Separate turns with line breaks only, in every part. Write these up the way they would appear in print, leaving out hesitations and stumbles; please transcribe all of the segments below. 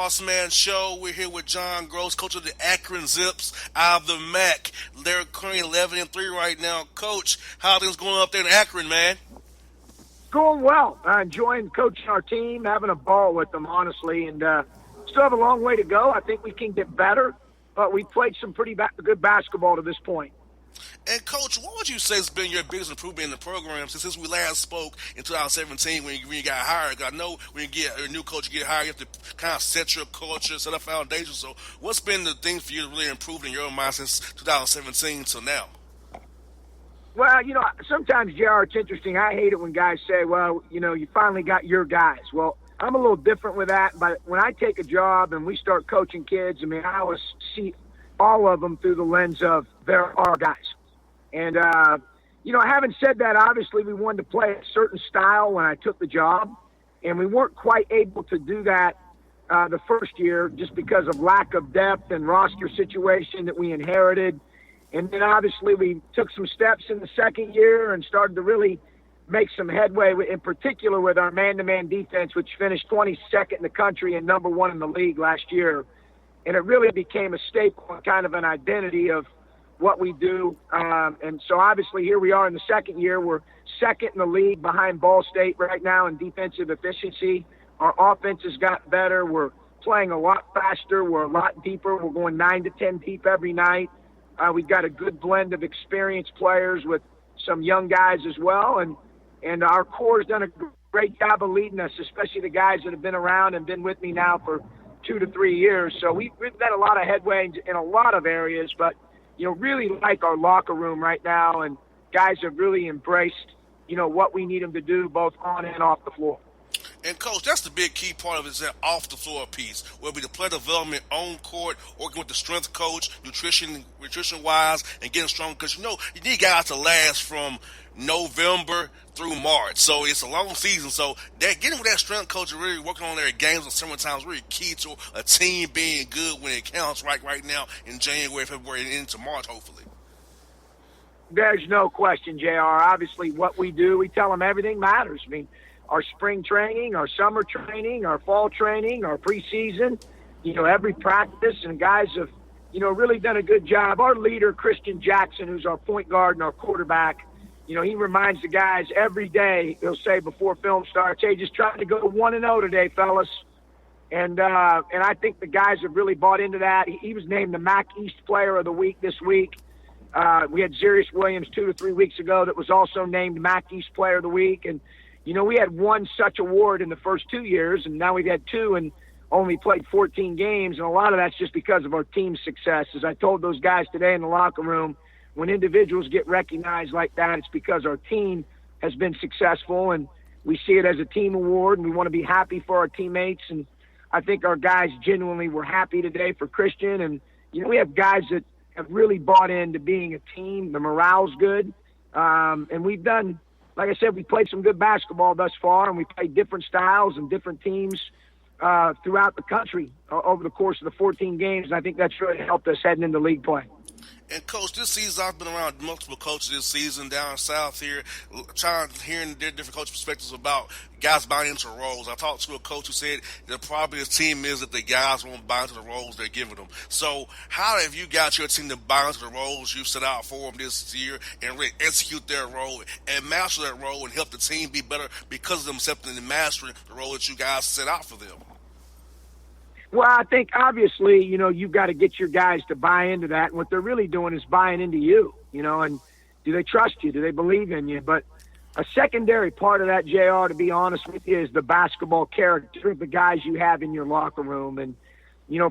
Bossman Show. We're here with John Gross, coach of the Akron Zips out of the MAC. They're currently 11-3 right now. Coach, how are things going up there in Akron, man?
Going well. Enjoying coaching our team, having a ball with them, honestly, and still have a long way to go. I think we can get better, but we played some pretty good basketball to this point.
And, Coach, what would you say has been your biggest improvement in the program since we last spoke in 2017 when you got hired? I know when you get a new coach, you get hired, you have to kind of set your culture, set a foundation. So what's been the thing for you to really improve in your mind since 2017 till now?
Well, sometimes, JR, it's interesting. I hate it when guys say, well, you finally got your guys. Well, I'm a little different with that, but when I take a job and we start coaching kids, I always see all of them through the lens of they're our guys. And, having said that, obviously we wanted to play a certain style when I took the job, and we weren't quite able to do that the first year just because of lack of depth and roster situation that we inherited. And then obviously we took some steps in the second year and started to really make some headway, in particular with our man-to-man defense, which finished 22nd in the country and number 1 in the league last year. And it really became a staple and kind of an identity of what we do. And so obviously here we are in the second year. We're second in the league behind Ball State right now in defensive efficiency. Our offense has got better. We're playing a lot faster. We're a lot deeper. We're going 9 to 10 deep every night. We've got a good blend of experienced players with some young guys as well. And our core has done a great job of leading us, especially the guys that have been around and been with me now for 2 to 3 years. So we've done a lot of headway in a lot of areas, but really like our locker room right now, and guys have really embraced, what we need them to do both on and off the floor.
And, Coach, that's the big key part of it is that off-the-floor piece, whether it be the player development on court, working with the strength coach, nutrition-wise, and getting strong. Because, you need guys to last from November through March. So it's a long season. So getting with that strength coach and really working on their games in summertime is really key to a team being good when it counts right now in January, February, and into March, hopefully.
There's no question, JR. Obviously, what we do, we tell them everything matters. Our spring training, our summer training, our fall training, our preseason, every practice, and guys have, really done a good job. Our leader, Christian Jackson, who's our point guard and our quarterback, he reminds the guys every day, he'll say before film starts, hey, just trying to go 1-0 today, fellas. And I think the guys have really bought into that. He was named the MAC East Player of the Week this week. We had Zarius Williams 2 to 3 weeks ago that was also named MAC East Player of the Week. And, we had one such award in the first 2 years, and now we've had 2 and only played 14 games. And a lot of that's just because of our team's success. As I told those guys today in the locker room, when individuals get recognized like that, it's because our team has been successful, and we see it as a team award, and we want to be happy for our teammates. And I think our guys genuinely were happy today for Christian. And, we have guys that have really bought into being a team. The morale's good. And we've done, like I said, we played some good basketball thus far, and we played different styles and different teams throughout the country over the course of the 14 games. And I think that's really helped us heading into league play.
And, Coach, this season I've been around multiple coaches this season down south here, hearing their different coach perspectives about guys buying into roles. I talked to a coach who said the problem his team is that the guys won't buy into the roles they're giving them. So how have you got your team to buy into the roles you set out for them this year and really execute their role and master that role and help the team be better because of them accepting and mastering the role that you guys set out for them?
Well, I think obviously, you've got to get your guys to buy into that. And what they're really doing is buying into you, and do they trust you? Do they believe in you? But a secondary part of that, JR, to be honest with you, is the basketball character of the guys you have in your locker room. And,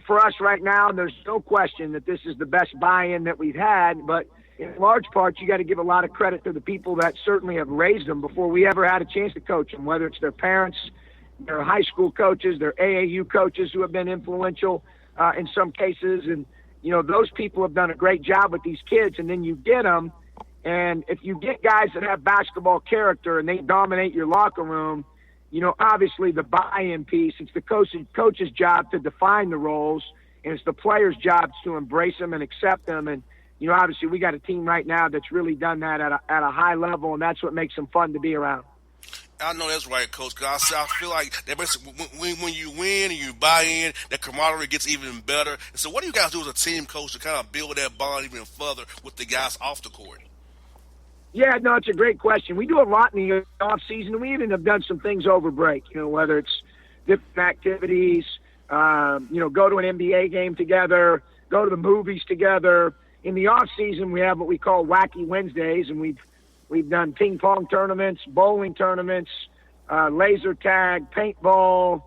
for us right now, there's no question that this is the best buy-in that we've had. But in large part, you got to give a lot of credit to the people that certainly have raised them before we ever had a chance to coach them, whether it's their parents, their high school coaches, their AAU coaches who have been influential in some cases. And, those people have done a great job with these kids. And then you get them, and if you get guys that have basketball character and they dominate your locker room, obviously the buy-in piece, it's the coach's job to define the roles, and it's the players' job to embrace them and accept them. And, obviously we got a team right now that's really done that at a high level, and that's what makes them fun to be around.
I know that's right, Coach. Cause I feel like that basically when you win and you buy in, that camaraderie gets even better. And so, what do you guys do as a team, Coach, to kind of build that bond even further with the guys off the court?
Yeah, no, it's a great question. We do a lot in the off season, and we even have done some things over break. Whether it's different activities, go to an NBA game together, go to the movies together. In the off season, we have what we call Wacky Wednesdays, and we've done ping pong tournaments, bowling tournaments, laser tag, paintball.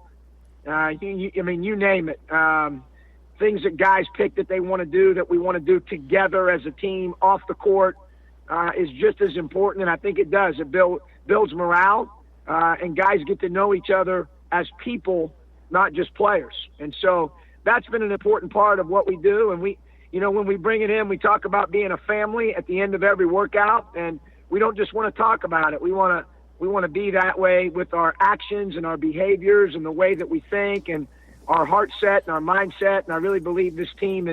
You name it. Things that guys pick that they want to do, that we want to do together as a team off the court. Is just as important, and I think it does. It builds morale, and guys get to know each other as people, not just players. And so that's been an important part of what we do. And when we bring it in, we talk about being a family at the end of every workout, and we don't just want to talk about it. We want to be that way with our actions and our behaviors and the way that we think and our heart set and our mindset. And I really believe this team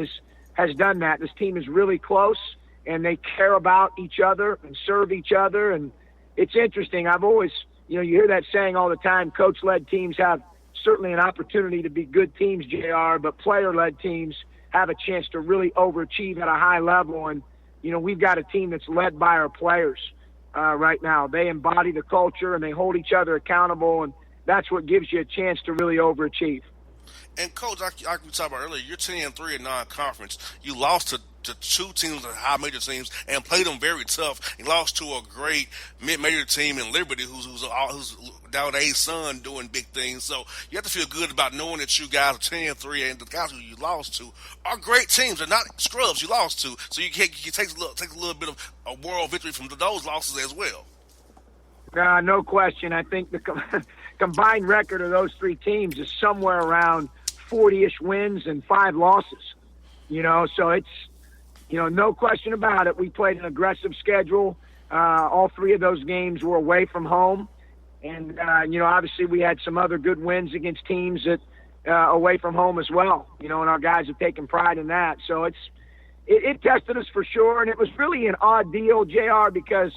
has done that. This team is really close, and they care about each other and serve each other. And it's interesting. I've always, you hear that saying all the time, coach-led teams have certainly an opportunity to be good teams, JR, but player-led teams have a chance to really overachieve at a high level. And, we've got a team that's led by our players right now. They embody the culture, and they hold each other accountable, and that's what gives you a chance to really overachieve.
And Coach, like we talked about earlier, you're 10-3 in non-conference. You lost to two teams, high major teams, and played them very tough. You lost to a great mid-major team in Liberty, who's down with A's son doing big things. So you have to feel good about knowing that you guys are 10-3, and the guys who you lost to are great teams. They're not scrubs you lost to. So you take a little bit of a moral victory from those losses as well.
No question. I think the combined record of those three teams is somewhere around 40-ish wins and 5 losses. So it's, no question about it. We played an aggressive schedule. All 3 of those games were away from home. And, obviously we had some other good wins against teams that away from home as well, and our guys have taken pride in that. So it tested us for sure. And it was really an odd deal, JR, because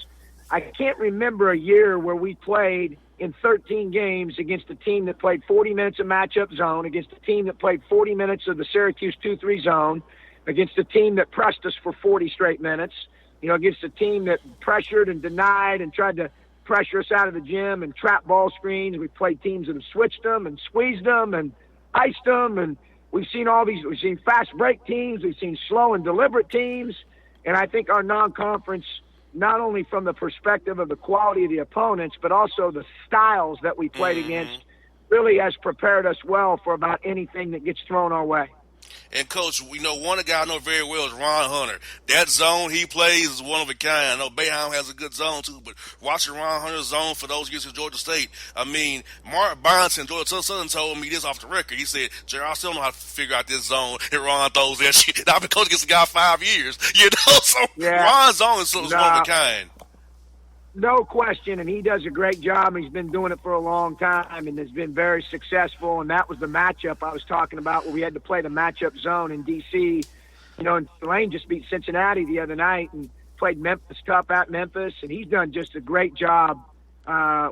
I can't remember a year where we played in 13 games against a team that played 40 minutes of matchup zone, against a team that played 40 minutes of the Syracuse 2-3 zone, against a team that pressed us for 40 straight minutes, against a team that pressured and denied and tried to pressure us out of the gym and trap ball screens. We played teams that have switched them and squeezed them and iced them. And we've seen all these. We've seen fast break teams. We've seen slow and deliberate teams. And I think our non-conference, not only from the perspective of the quality of the opponents, but also the styles that we played against, really has prepared us well for about anything that gets thrown our way.
And, Coach, one guy I know very well is Ron Hunter. That zone he plays is one of a kind. I know Boeheim has a good zone, too, but watching Ron Hunter's zone for those years at Georgia State, Mark Bonson, Georgia Southern, told me this off the record. He said, Jerry, I still don't know how to figure out this zone, and Ron throws that shit. I've been coaching against the guy 5 years, so yeah. Ron's zone is one of a kind.
No question, and he does a great job. He's been doing it for a long time and has been very successful, and that was the matchup I was talking about where we had to play the matchup zone in D.C. And Tulane just beat Cincinnati the other night and played Memphis tough at Memphis, and he's done just a great job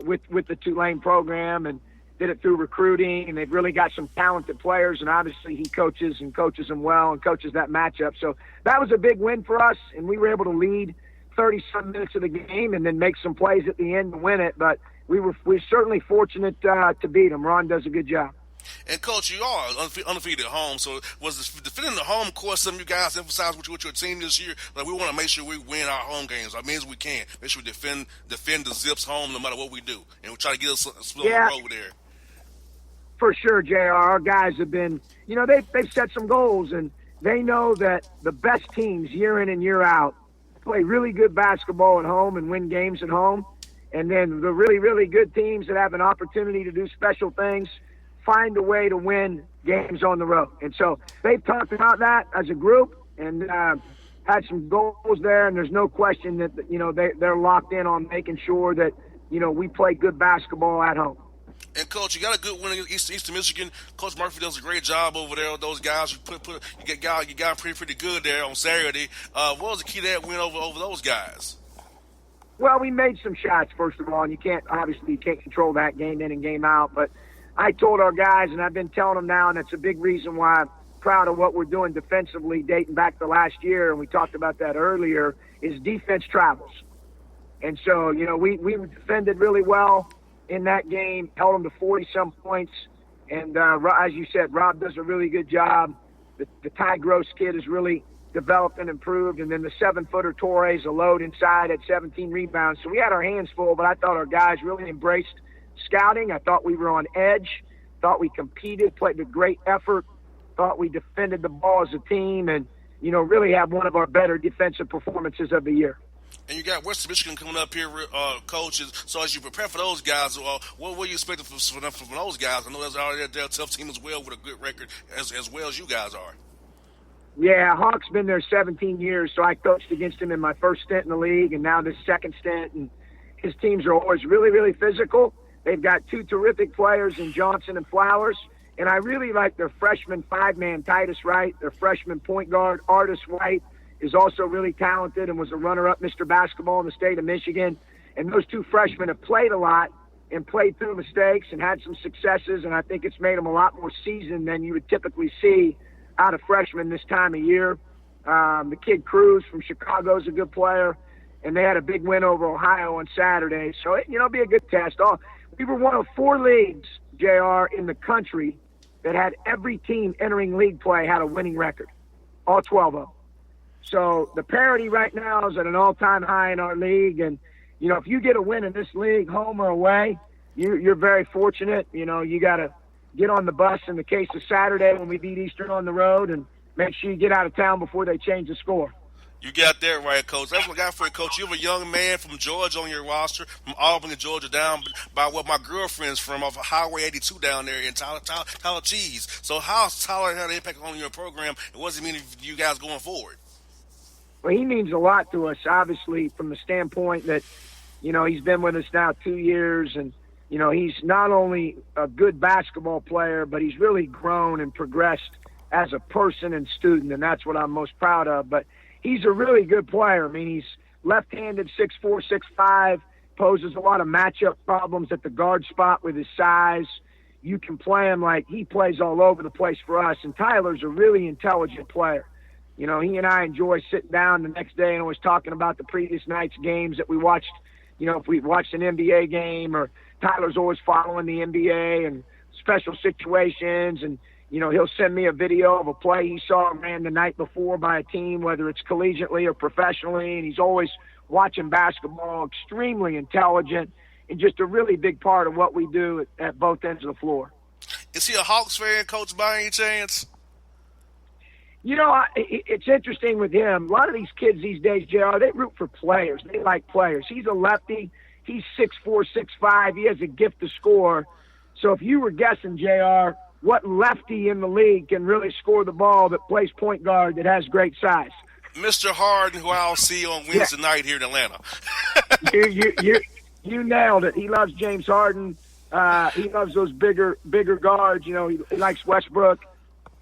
with the Tulane program and did it through recruiting, and they've really got some talented players, and obviously he coaches them well and coaches that matchup. So that was a big win for us, and we were able to lead 30-some minutes of the game and then make some plays at the end to win it. But we're certainly fortunate to beat them. Ron does a good job.
And, Coach, you are undefeated at home. So was defending the home court something you guys emphasized with your team this year? Like, we want to make sure we win our home games as means we can. Make sure we defend the Zips home no matter what we do. And we try to get us a split on the road there. For sure, JR. Our guys have been, they've set some goals, and they know that the best teams year in and year out play really good basketball at home and win games at home. And then the really, really good teams that have an opportunity to do special things find a way to win games on the road. And so they've talked about that as a group and had some goals there. And there's no question that, they're locked in on making sure that, we play good basketball at home. And, Coach, you got a good win against Eastern Michigan. Coach Murphy does a great job over there with those guys. You got pretty good there on Saturday. What was the key to that win over those guys?
Well, we made some shots, first of all, and you can't control that game in and game out. But I told our guys, and I've been telling them now, and it's a big reason why I'm proud of what we're doing defensively dating back to last year, and we talked about that earlier, is defense travels. And so, we defended really well in that game, held them to 40-some points. And as you said, Rob does a really good job. The Ty Gross kid has really developed and improved. And then the 7-footer Torres, a load inside at 17 rebounds. So we had our hands full, but I thought our guys really embraced scouting. I thought we were on edge, thought we competed, played with great effort, thought we defended the ball as a team, and, really had one of our better defensive performances of the year.
And you got Western Michigan coming up here, coaches. So as you prepare for those guys, what were you expecting from those guys? I know they're a tough team as well with a good record as well as you guys are.
Yeah, Hawk's been there 17 years, so I coached against him in my first stint in the league and now this second stint. And his teams are always really, really physical. They've got two terrific players in Johnson and Flowers. And I really like their freshman five-man Titus Wright, their freshman point guard Artis White, is also really talented and was a runner-up Mr. Basketball in the state of Michigan. And those two freshmen have played a lot and played through mistakes and had some successes, and I think it's made them a lot more seasoned than you would typically see out of freshmen this time of year. The kid Cruz from Chicago is a good player, and they had a big win over Ohio on Saturday. So, it'll be a good test. We were one of 4 leagues, JR, in the country that had every team entering league play had a winning record, all 12 of them. So the parity right now is at an all-time high in our league. And, if you get a win in this league, home or away, you're very fortunate. You got to get on the bus in the case of Saturday when we beat Eastern on the road and make sure you get out of town before they change the score.
You got that right, Coach. That's what I got for you, Coach. You have a young man from Georgia on your roster, from Albany, Georgia, down by where my girlfriend's from, off of Highway 82 down there in Tyler Cheese. So how's Tyler had an impact on your program, and what does it mean for you guys going forward?
Well, he means a lot to us, obviously, from the standpoint that, he's been with us now 2 years, and, he's not only a good basketball player, but he's really grown and progressed as a person and student, and that's what I'm most proud of. But he's a really good player. I mean, he's left-handed, 6'4", 6'5", poses a lot of matchup problems at the guard spot with his size. You can play him like he plays all over the place for us, and Tyler's a really intelligent player. He and I enjoy sitting down the next day and always talking about the previous night's games that we watched. If we watched an NBA game, or Tyler's always following the NBA and special situations, and, he'll send me a video of a play he saw ran the night before by a team, whether it's collegiately or professionally, and he's always watching basketball, extremely intelligent, and just a really big part of what we do at both ends of the floor.
Is he a Hawks fan, Coach, by any chance?
It's interesting with him. A lot of these kids these days, JR, they root for players. They like players. He's a lefty. He's 6'4", 6'5". He has a gift to score. So if you were guessing, JR, what lefty in the league can really score the ball that plays point guard that has great size?
Mr. Harden, who I'll see on Wednesday night here in Atlanta.
You nailed it. He loves James Harden. He loves those bigger guards. He likes Westbrook.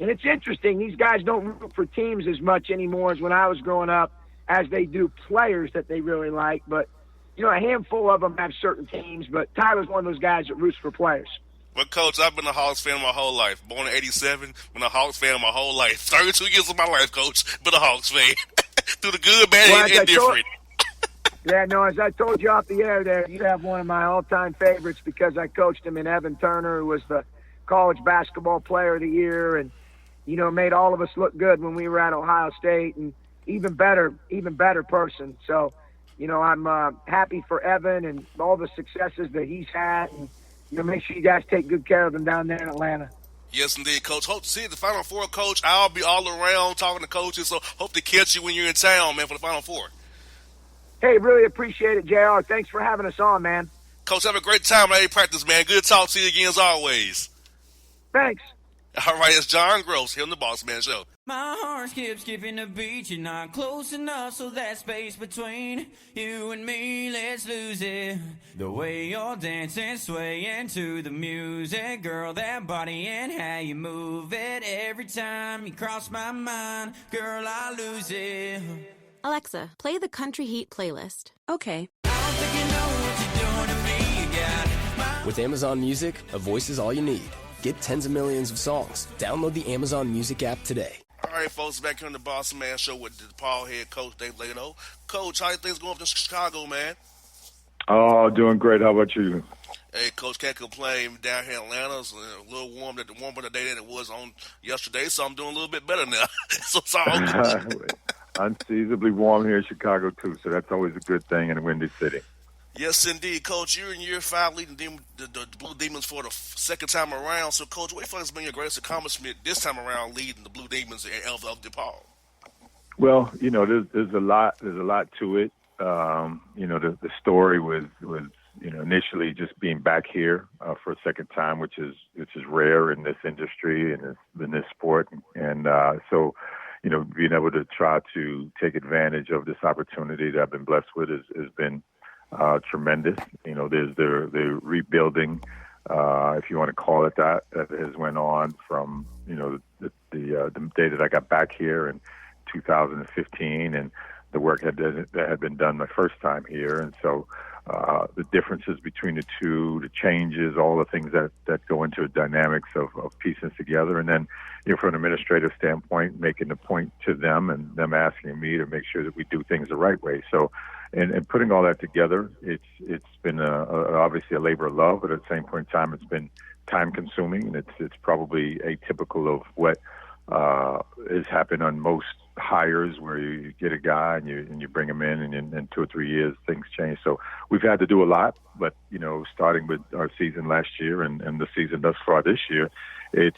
And it's interesting, these guys don't root for teams as much anymore as when I was growing up, as they do players that they really like. But, a handful of them have certain teams, but Tyler's one of those guys that roots for players.
Well, Coach, I've been a Hawks fan my whole life. Born in 87, been a Hawks fan my whole life. 32 years of my life, Coach, been a Hawks fan. Through the good, bad, and different.
As I told you off the air there, you have one of my all-time favorites because I coached him in Evan Turner, who was the college basketball player of the year, and made all of us look good when we were at Ohio State, and even better person. So, I'm happy for Evan and all the successes that he's had, and, make sure you guys take good care of him down there in Atlanta.
Yes, indeed, Coach. Hope to see you at the Final Four, Coach. I'll be all around talking to coaches, so hope to catch you when you're in town, man, for the Final Four.
Hey, really appreciate it, JR. Thanks for having us on, man.
Coach, have a great time at practice, man. Good talk to you again as always.
Thanks.
All right, it's John Gross here on the Bossman Show.
My heart skips skipping the beat. You're not close enough, so that space between you and me, let's lose it. The way you're dancing, swaying to the music, girl, that body and how you move it. Every time you cross my mind, girl, I lose it.
Alexa, play the Country Heat playlist.
Okay.
I don't think you know what you're doing to me. You got my
With Amazon Music, a voice is all you need. Get tens of millions of songs. Download the Amazon Music app today.
All right, folks, back here on the Bossman Show with the DePaul head coach Dave Lado. Coach, how are things going up in Chicago, man?
Oh, doing great. How about you?
Hey, Coach, can't complain. Down here in Atlanta, it's a little warmer today than it was on yesterday, so I'm doing a little bit better now. So it's all good.
Unseasonably warm here in Chicago, too, so that's always a good thing in a windy city.
Yes, indeed, Coach. You're in year 5 leading the Blue Demons for the second time around. So, Coach, what do you feel has been your greatest accomplishment this time around leading the Blue Demons of DePaul?
Well, there's a lot to it. The story was initially just being back here for a second time, which is rare in this industry and in this sport, and so being able to try to take advantage of this opportunity that I've been blessed with has been tremendous. There's the rebuilding, if you want to call it that has went on from the day that I got back here in 2015, and the work that had been done my first time here, and so the differences between the two, the changes, all the things that go into the dynamics of piecing together, and then from an administrative standpoint, making the point to them and them asking me to make sure that we do things the right way. So, and putting all that together, it's been obviously a labor of love, but at the same point in time, it's been time consuming, and it's probably atypical of what has happened on most hires, where you get a guy and you bring him in, and in 2 or 3 years things change. So we've had to do a lot, but starting with our season last year and the season thus far this year, it's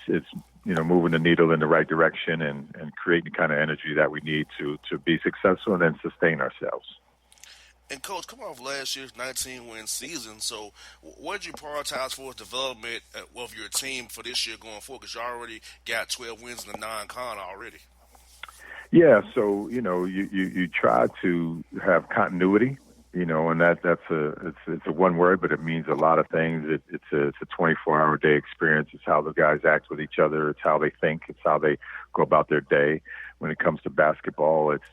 moving the needle in the right direction and creating the kind of energy that we need to be successful and then sustain ourselves.
And, Coach, coming off last year's 19-win season, so what did you prioritize for development of your team for this year going forward? Because you already got 12 wins in the non-con already.
Yeah, so you try to have continuity, and that's a one word, but it means a lot of things. It's a 24-hour day experience. It's how the guys act with each other. It's how they think. It's how they go about their day. When it comes to basketball, it's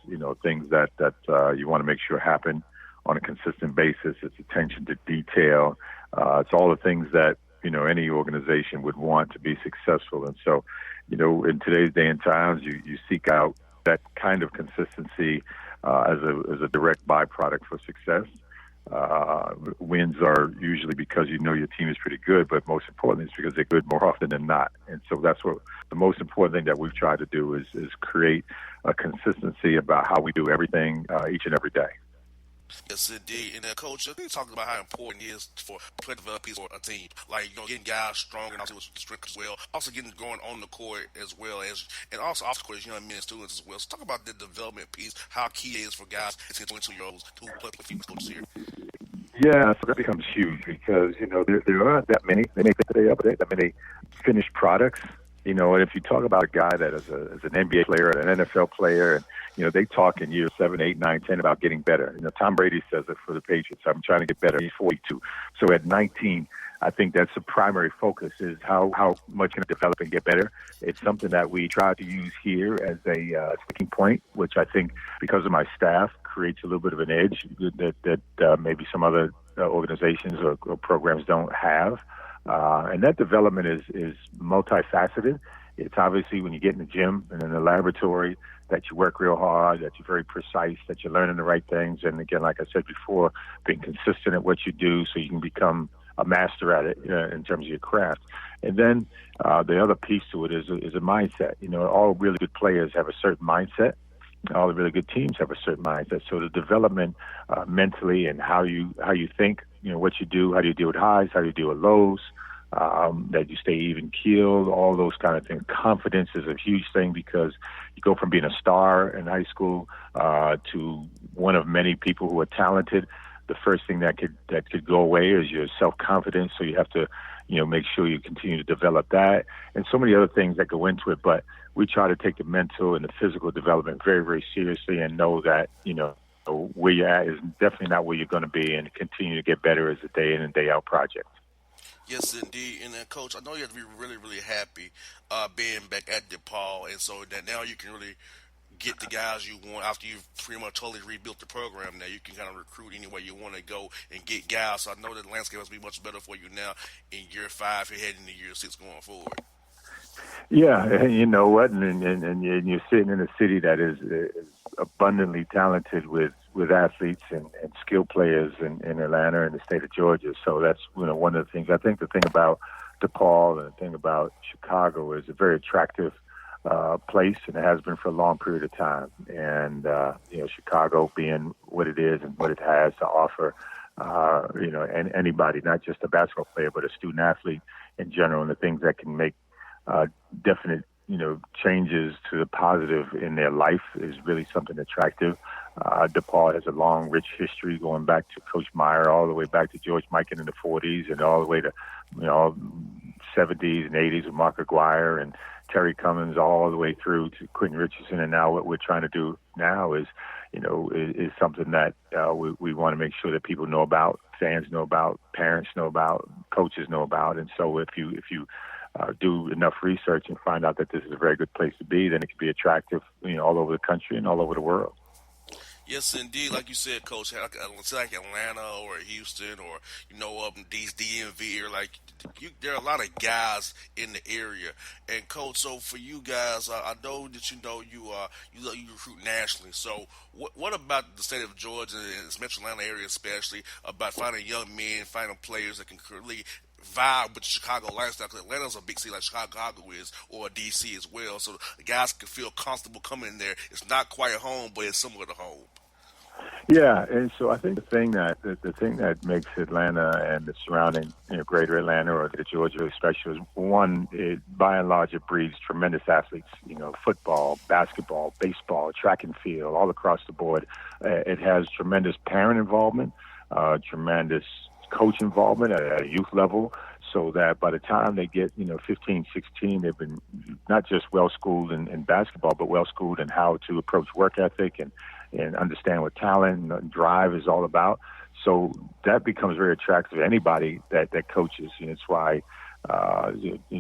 things that you want to make sure happen on a consistent basis. It's attention to detail. It's all the things that any organization would want to be successful. And so, in today's day and times, you seek out that kind of consistency as a direct byproduct for success. Wins are usually because your team is pretty good, but most importantly, it's because they're good more often than not. And so that's what the most important thing that we've tried to do is create a consistency about how we do everything each and every day.
Yes, indeed. And Coach, I think talking about how important it is for player development for a team, like getting guys stronger and also with strength as well, also getting going on the court as well as, and also off the court as young men and students as well. So talk about the development piece, how key it is for guys at 22-year-olds who play female coaches here.
Yeah, so that becomes huge because there aren't that many. They may think they are, but that many finished products. And if you talk about a guy that is an NBA player, an NFL player, and they talk in years 7, 8, 9, 10 about getting better. Tom Brady says it for the Patriots. I'm trying to get better. He's 42. So at 19, I think that's the primary focus is how much can I develop and get better. It's something that we try to use here as a sticking point, which I think because of my staff creates a little bit of an edge that maybe some other organizations or programs don't have. And that development is multifaceted. It's obviously when you get in the gym and in the laboratory that you work real hard, that you're very precise, that you're learning the right things. And again, like I said before, being consistent at what you do so you can become a master at it in terms of your craft. And then the other piece to it is a mindset. All really good players have a certain mindset. All the really good teams have a certain mindset. So the development mentally and how you think, what you do, how do you deal with highs, how do you deal with lows, that you stay even keeled, all those kind of things. Confidence is a huge thing because you go from being a star in high school to one of many people who are talented. The first thing that could go away is your self-confidence. So you have to, make sure you continue to develop that, and so many other things that go into it. But we try to take the mental and the physical development very, very seriously, and know that where you're at is definitely not where you're going to be, and continue to get better as a day in and day out project.
Yes, indeed. And then, Coach, I know you have to be really, really happy being back at DePaul, and so that now you can really get the guys you want after you've pretty much totally rebuilt the program. Now you can kind of recruit any way you want to go and get guys. So I know that the landscape has to be much better for you now in year 5. You're heading into year 6 going forward.
Yeah, and you know what? And you're sitting in a city that is abundantly talented with athletes and skilled players in Atlanta and the state of Georgia. So that's, you know, one of the things. I think the thing about DePaul and the thing about Chicago is a very attractive place, and it has been for a long period of time. And you know, Chicago being what it is and what it has to offer, you know, and anybody, not just a basketball player, but a student athlete in general, and the things that can make definite, you know, changes to the positive in their life is really something attractive. DePaul has a long, rich history going back to Coach Meyer, all the way back to George Mikan in the 40s, and all the way to, you know, 70s and 80s with Mark Aguirre and Terry Cummins, all the way through to Quentin Richardson. And now what we're trying to do now is, you know, is something that we want to make sure that people know about, fans know about, parents know about, coaches know about. And so if you do enough research and find out that this is a very good place to be, then it can be attractive, you know, all over the country and all over the world.
Yes, indeed. Like you said, Coach, like Atlanta or Houston or, you know, up in these DMV area, like there are a lot of guys in the area. And, Coach, so for you guys, I know that you recruit nationally. So what about the state of Georgia and its metro Atlanta area especially about finding young men, finding players that can really vibe with the Chicago lifestyle? Because Atlanta's a big city like Chicago is, or DC as well. So the guys can feel comfortable coming in there. It's not quite home, but it's similar to home.
Yeah, and so I think the thing that makes Atlanta and the surrounding, you know, greater Atlanta or the Georgia especially is, one, by and large, it breeds tremendous athletes. You know, football, basketball, baseball, track and field, all across the board. It has tremendous parent involvement, tremendous coach involvement at a youth level, so that by the time they get, you know, 15, 16, they've been not just well-schooled in basketball, but well-schooled in how to approach work ethic and understand what talent and drive is all about. So that becomes very attractive to anybody that coaches. And it's why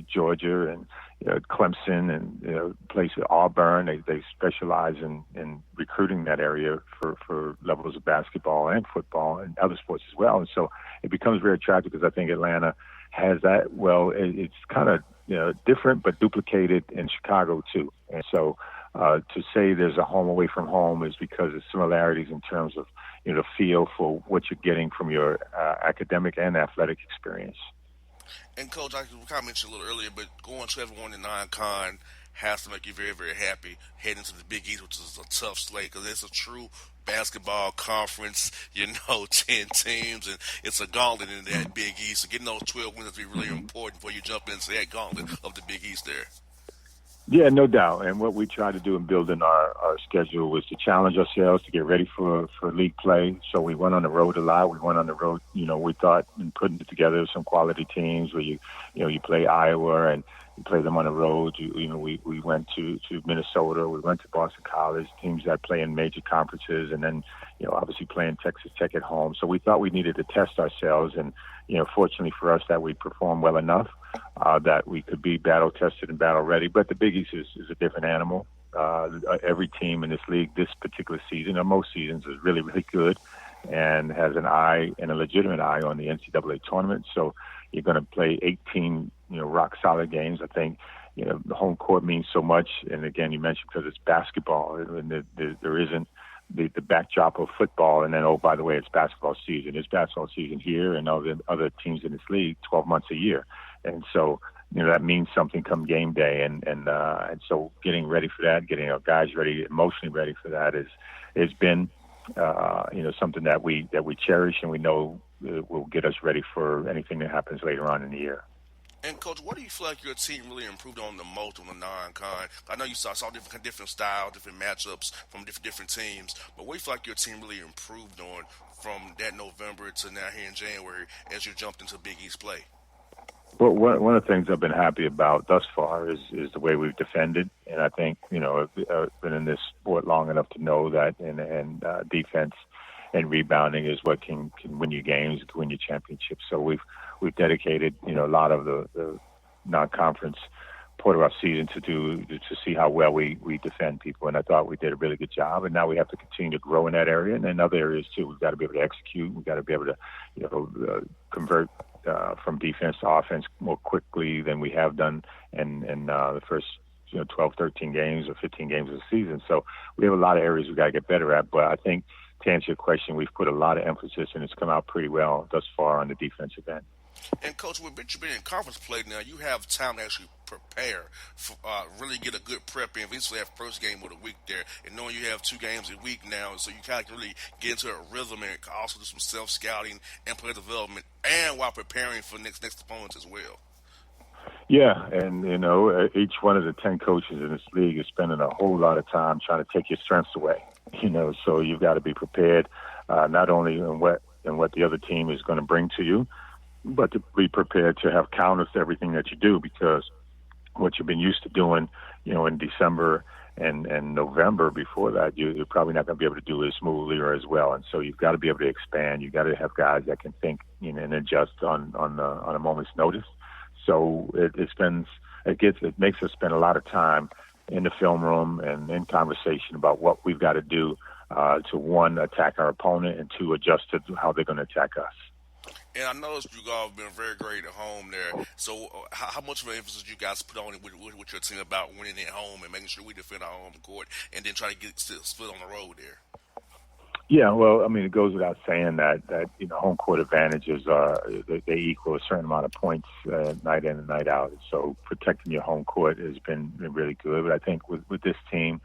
Georgia and, you know, Clemson and, you know, places, Auburn, they specialize in recruiting that area for levels of basketball and football and other sports as well. And so it becomes very attractive because I think Atlanta has that. Well, it's kind of, you know, different but duplicated in Chicago too. And so to say there's a home away from home is because of similarities in terms of, you know, feel for what you're getting from your academic and athletic experience.
And, Coach, I kind of mentioned a little earlier, but going 12-1 in non-con has to make you very, very happy heading to the Big East, which is a tough slate because it's a true basketball conference, you know, 10 teams, and it's a gauntlet in that Big East. So getting those 12 wins will be really important before you jump into that gauntlet of the Big East there.
Yeah, no doubt. And what we try to do in building our schedule was to challenge ourselves to get ready for league play. So we went on the road a lot. We went on the road, you know, we thought in putting together some quality teams where you play Iowa and you play them on the road. We went to Minnesota. We went to Boston College, teams that play in major conferences, and then, you know, obviously playing Texas Tech at home. So we thought we needed to test ourselves. And, you know, fortunately for us that we performed well enough that we could be battle tested and battle ready. But the Big East is a different animal. Every team in this league this particular season, or most seasons, is really, really good and has an eye and a legitimate eye on the NCAA tournament. So you're going to play 18, you know, rock solid games. I think, you know, the home court means so much. And again, you mentioned because it's basketball, and there isn't the backdrop of football. And then, oh, by the way, it's basketball season. It's basketball season here, and all the other teams in this league 12 months a year. And so, you know, that means something come game day. And so getting ready for that, getting our guys ready, emotionally ready for that has been, you know, something that we cherish, and we know will get us ready for anything that happens later on in the year.
And, Coach, what do you feel like your team really improved on the most on the non-con? I know you saw different styles, different matchups from different teams, but what do you feel like your team really improved on from that November to now here in January as you jumped into Big East play?
Well, one of the things I've been happy about thus far is the way we've defended. And I think, you know, I've been in this sport long enough to know that and defense and rebounding is what can win you games, can win you championships. So we've dedicated, you know, a lot of the non-conference part of our season to see how well we defend people, and I thought we did a really good job. And now we have to continue to grow in that area and in other areas too. We've got to be able to execute. We've got to be able to convert from defense to offense more quickly than we have done in the first 12, 13 games or 15 games of the season. So we have a lot of areas we've got to get better at. But I think to answer your question, we've put a lot of emphasis, and it's come out pretty well thus far on the defensive end.
And, Coach, with you being in conference play now, you have time to actually prepare, for, really get a good prep in. Eventually have first game of the week there. And knowing you have 2 games a week now, so you kind of can really get into a rhythm and also do some self-scouting and player development, and while preparing for next opponents as well.
Yeah, and, each one of the 10 coaches in this league is spending a whole lot of time trying to take your strengths away. So you've got to be prepared, not only in what the other team is going to bring to you, but to be prepared to have counters to everything that you do, because what you've been used to doing, in December and November before that, you're probably not going to be able to do as smoothly or as well. And so you've got to be able to expand. You've got to have guys that can think and adjust on a moment's notice. So it makes us spend a lot of time in the film room and in conversation about what we've got to do to, 1, attack our opponent, and 2, adjust to how they're going to attack us.
And I noticed you all have been very great at home there. So how much of an emphasis you guys put on it with your team about winning at home and making sure we defend our home court and then try to get split on the road there?
Yeah, well, I mean, it goes without saying that home court advantages they equal a certain amount of points night in and night out. So protecting your home court has been really good. But I think with this team,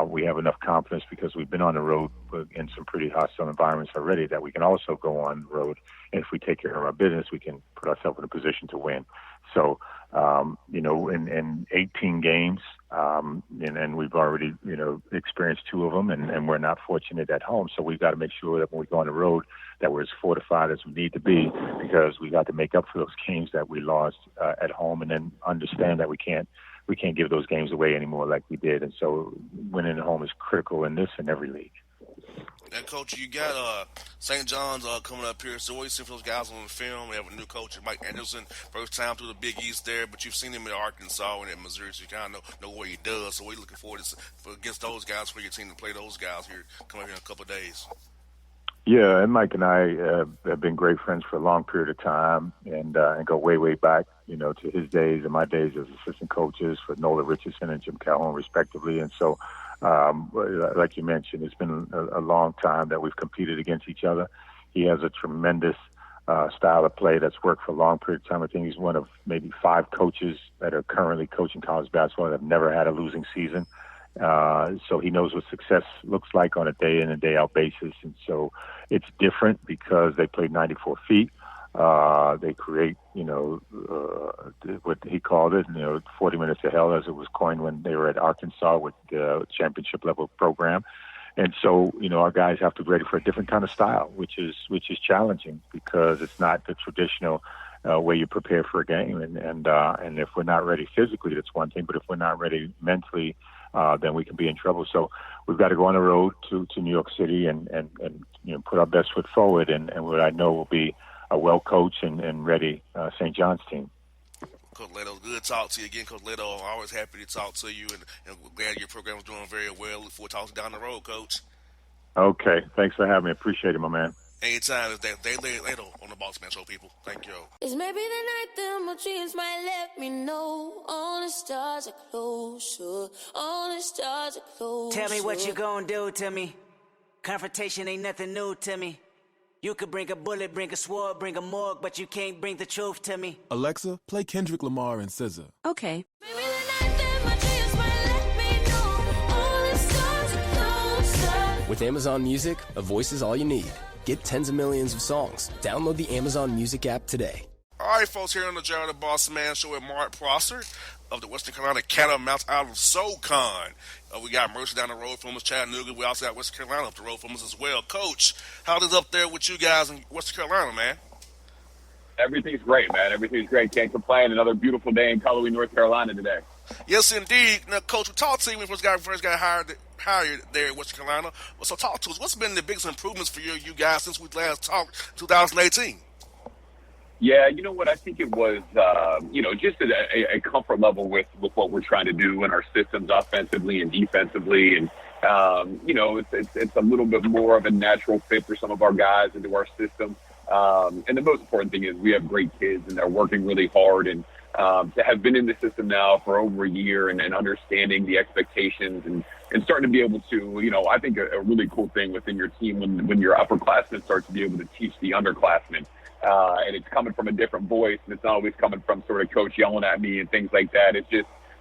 we have enough confidence because we've been on the road in some pretty hostile environments already that we can also go on the road. And if we take care of our business, we can put ourselves in a position to win. So, in 18 games, and we've already, experienced 2 of them, and we're not fortunate at home. So we've got to make sure that when we go on the road that we're as fortified as we need to be, because we got to make up for those games that we lost at home, and then understand that we can't give those games away anymore like we did. And so winning at home is critical in this and every league.
And, Coach, you got St. John's coming up here. So what you see for those guys on the film? We have a new coach, Mike Anderson, first time through the Big East there, but you've seen him in Arkansas and in Missouri, so you kind of know what he does. So we're looking forward to against those guys for your team to play those guys here coming up here in a couple of days. Yeah,
and Mike and I have been great friends for a long period of time, and go way, way back, to his days and my days as assistant coaches for Nola Richardson and Jim Calhoun, respectively. And so, like you mentioned, it's been a long time that we've competed against each other. He has a tremendous style of play that's worked for a long period of time. I think he's one of maybe 5 coaches that are currently coaching college basketball that have never had a losing season. So he knows what success looks like on a day in and day out basis. And so it's different because they play 94 feet. They create, what he called it, 40 minutes of hell, as it was coined when they were at Arkansas with the championship level program. And so, our guys have to be ready for a different kind of style, which is challenging because it's not the traditional way you prepare for a game. And if we're not ready physically, that's one thing. But if we're not ready mentally, then we can be in trouble. So we've got to go on the road to New York City and put our best foot forward. And what I know will be a well-coached and ready St. John's team.
Coach Leto, good to talk to you again, Coach Leto. I'm always happy to talk to you, and we're glad your program is doing very well. Look forward to talking down the road, Coach.
Okay. Thanks for having me. Appreciate it, my man.
Anytime. It's Dave Leto on the Bossman Show, people. Thank you.
It's maybe the night that my dreams might let me know. All the stars are closer. All the stars are closer.
Tell me what you gonna do to me. Confrontation ain't nothing new to me. You could bring a bullet, bring a sword, bring a morgue, but you can't bring the truth to me.
Alexa, play Kendrick Lamar and SZA.
Okay. Maybe the night that my dreams might let me know. All the stars are closer.
With Amazon Music, a voice is all you need. Get tens of millions of songs. Download the Amazon Music app today.
All right, folks, here on the Jared the Boss Man Show with Mark Prosser of the Western Carolina Catamounts out of SoCon. We got Mercer down the road from us, Chattanooga. We also got Western Carolina up the road from us as well. Coach, how is it up there with you guys in Western Carolina, man?
Everything's great, man. Everything's great. Can't complain. Another beautiful day in Cullowhee, North Carolina today.
Yes, indeed. Now, Coach, we talked to you when we first got hired there at Western Carolina. So talk to us. What's been the biggest improvements for you guys since we last talked 2018?
Yeah, you know what? I think it was, just a comfort level with what we're trying to do in our systems offensively and defensively. And, it's a little bit more of a natural fit for some of our guys into our system. And the most important thing is we have great kids and they're working really hard. And to have been in the system now for over a year and understanding the expectations and starting to be able to, I think a really cool thing within your team when your upperclassmen start to be able to teach the underclassmen. And it's coming from a different voice, and it's not always coming from sort of coach yelling at me and things like that.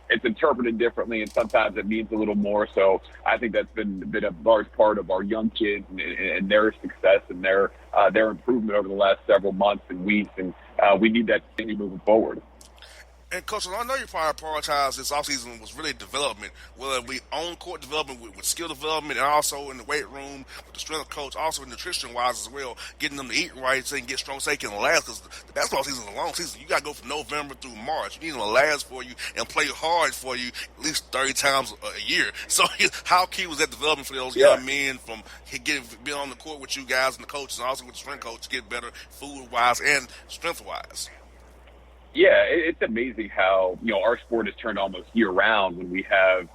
It's interpreted differently, and sometimes it means a little more. So I think that's been a large part of our young kids and their success and their improvement over the last several months and weeks. And we need that to continue moving forward.
And Coach, I know you prioritize this offseason was really development, whether it be on-court development with skill development and also in the weight room with the strength coach, also nutrition-wise as well, getting them to eat right so they can get strong so they can last, because the basketball season is a long season. You got to go from November through March. You need them to last for you and play hard for you at least 30 times a year. So how key was that development for those young men from being on the court with you guys and the coaches and also with the strength coach to get better food-wise and strength-wise?
Yeah, it's amazing how, our sport has turned almost year-round when we have